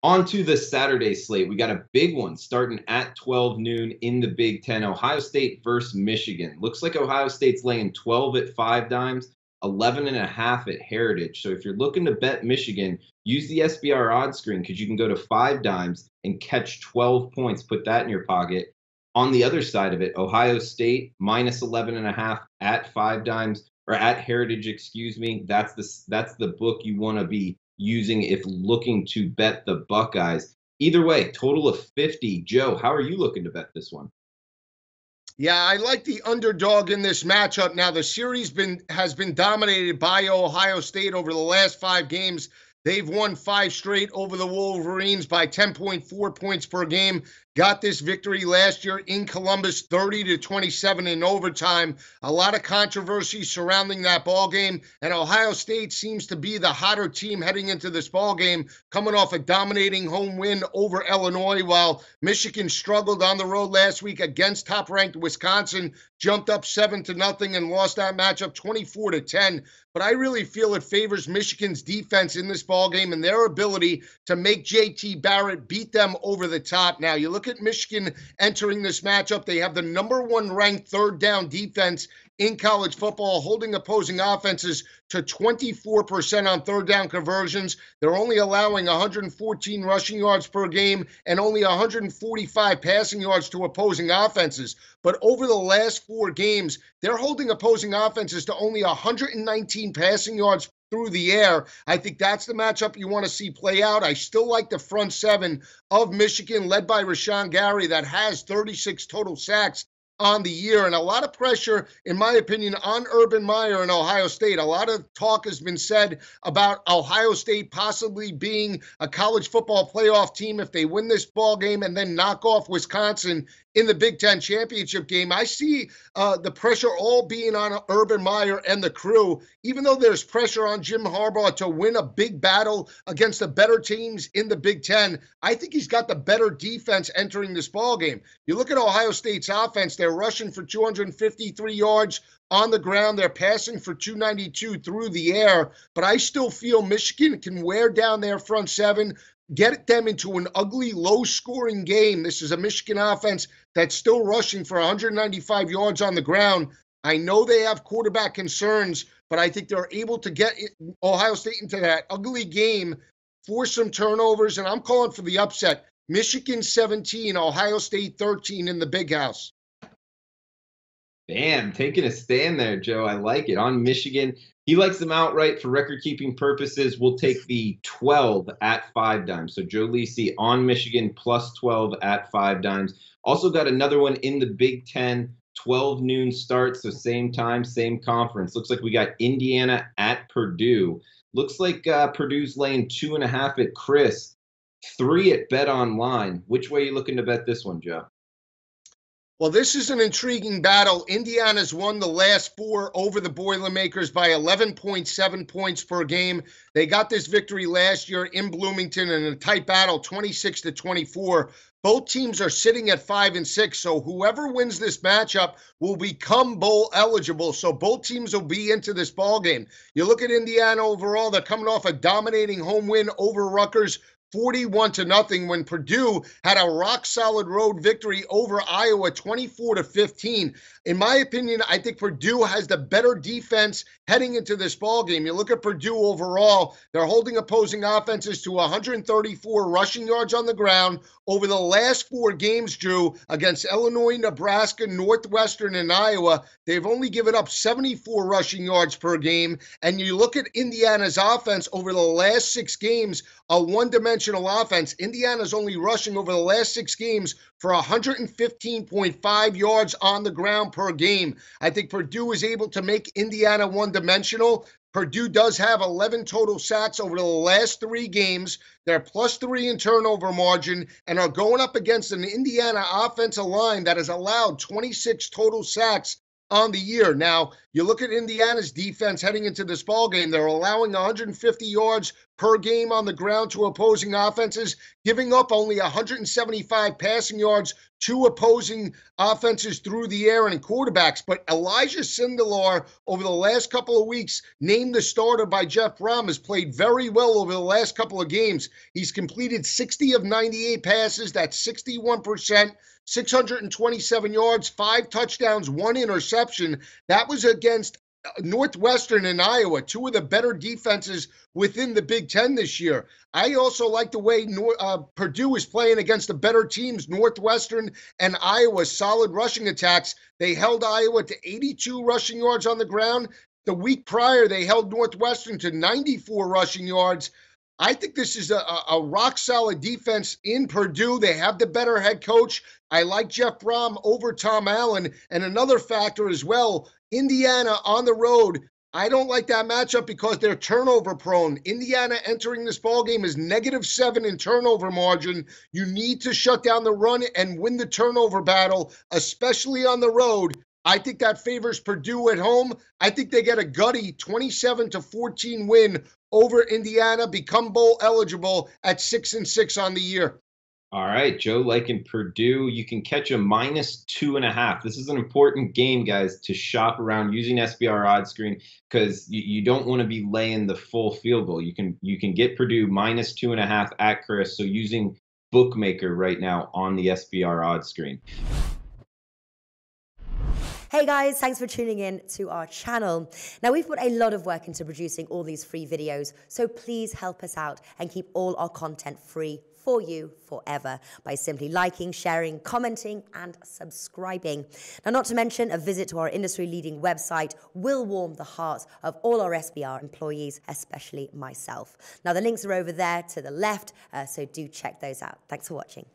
On to the Saturday slate. We got a big one starting at 12 noon in the Big Ten. Ohio State versus Michigan. Looks like Ohio State's laying 12 at 5 dimes, 11.5 at Heritage. So if you're looking to bet Michigan, use the SBR odds screen because you can go to 5 dimes and catch 12 points. Put that in your pocket. On the other side of it, Ohio State minus 11.5 at 5 dimes or at Heritage, excuse me. That's the book you want to be using if looking to bet the Buckeyes. Either way, total of 50. Joe, how are you looking to bet this one? Yeah, I like the underdog in this matchup. Now, the series has been dominated by Ohio State over the last 5 games. They've won 5 straight over the Wolverines by 10.4 points per game. Got this victory last year in Columbus, 30-27 in overtime. A lot of controversy surrounding that ball game, and Ohio State seems to be the hotter team heading into this ball game, coming off a dominating home win over Illinois, while Michigan struggled on the road last week against top-ranked Wisconsin, jumped up 7-0 and lost that matchup 24-10. But I really feel it favors Michigan's defense in this ball game and their ability to make J.T. Barrett beat them over the top. Now, you look at Michigan entering this matchup, they have the #1 ranked third down defense in college football, holding opposing offenses to 24% on third down conversions. They're only allowing 114 rushing yards per game and only 145 passing yards to opposing offenses. But over the last 4 games, they're holding opposing offenses to only 119 passing yards through the air. I think that's the matchup you want to see play out. I still like the front seven of Michigan, led by Rashawn Gary, that has 36 total sacks on the year, and a lot of pressure, in my opinion, on Urban Meyer and Ohio State. A lot of talk has been said about Ohio State possibly being a college football playoff team if they win this ball game and then knock off Wisconsin in the Big Ten championship game. I see the pressure all being on Urban Meyer and the crew, even though there's pressure on Jim Harbaugh to win a big battle against the better teams in the Big Ten. I think he's got the better defense entering this ball game. You look at Ohio State's offense, they're rushing for 253 yards on the ground. They're passing for 292 through the air, but I still feel Michigan can wear down their front seven, get them into an ugly, low-scoring game. This is a Michigan offense that's still rushing for 195 yards on the ground. I know they have quarterback concerns, but I think they're able to get Ohio State into that ugly game, force some turnovers, and I'm calling for the upset. Michigan 17, Ohio State 13 in the Big House. Damn, taking a stand there, Joe. I like it. On Michigan, he likes them outright for record-keeping purposes. We'll take the 12 at 5 dimes. So Joe Lisi on Michigan plus 12 at 5 dimes. Also got another one in the Big Ten, 12 noon start, so same time, same conference. Looks like we got Indiana at Purdue. Looks like Purdue's laying 2.5 at Chris, 3 at Bet Online. Which way are you looking to bet this one, Joe? Well, this is an intriguing battle. Indiana's won the last 4 over the Boilermakers by 11.7 points per game. They got this victory last year in Bloomington in a tight battle, 26-24. Both teams are sitting at 5-6, so whoever wins this matchup will become bowl eligible. So both teams will be into this ball game. You look at Indiana overall; they're coming off a dominating home win over Rutgers, 41-0, when Purdue had a rock-solid road victory over Iowa, 24-15. In my opinion, I think Purdue has the better defense heading into this ballgame. You look at Purdue overall, they're holding opposing offenses to 134 rushing yards on the ground. Over the last 4 games, Drew, against Illinois, Nebraska, Northwestern, and Iowa, they've only given up 74 rushing yards per game. And you look at Indiana's offense over the last 6 games, a one-dimensional offense. Indiana's only rushing over the last 6 games for 115.5 yards on the ground per game. I think Purdue is able to make Indiana one-dimensional. Purdue does have 11 total sacks over the last 3 games. They're +3 in turnover margin and are going up against an Indiana offensive line that has allowed 26 total sacks on the year. Now, You look at Indiana's defense heading into this ball game. They're allowing 150 yards per game on the ground to opposing offenses, giving up only 175 passing yards to opposing offenses through the air and quarterbacks. But Elijah Sindelar, over the last couple of weeks, named the starter by Jeff Brom, has played very well over the last couple of games. He's completed 60 of 98 passes. That's 61%. 627 yards, 5 touchdowns, 1 interception. That was against Northwestern and Iowa, 2 of the better defenses within the Big Ten this year. I also like the way Purdue is playing against the better teams, Northwestern and Iowa, solid rushing attacks. They held Iowa to 82 rushing yards on the ground. The week prior, they held Northwestern to 94 rushing yards. I think this is a rock-solid defense in Purdue. They have the better head coach. I like Jeff Brom over Tom Allen. And another factor as well, Indiana on the road. I don't like that matchup because they're turnover prone. Indiana entering this ballgame is -7 in turnover margin. You need to shut down the run and win the turnover battle, especially on the road. I think that favors Purdue at home. I think they get a gutty 27-14 win over Indiana, become bowl eligible at 6-6 on the year. All right, Joe, like in Purdue, you can catch a -2.5. This is an important game, guys, to shop around using SBR odds screen because you don't want to be laying the full field goal. You can get Purdue -2.5 at Chris. So using Bookmaker right now on the SBR odds screen. Hey guys, thanks for tuning in to our channel. Now we've put a lot of work into producing all these free videos, so please help us out and keep all our content free for you forever by simply liking, sharing, commenting, and subscribing. Now, not to mention, a visit to our industry-leading website will warm the hearts of all our SBR employees, especially myself. Now, the links are over there to the left, so do check those out. Thanks for watching.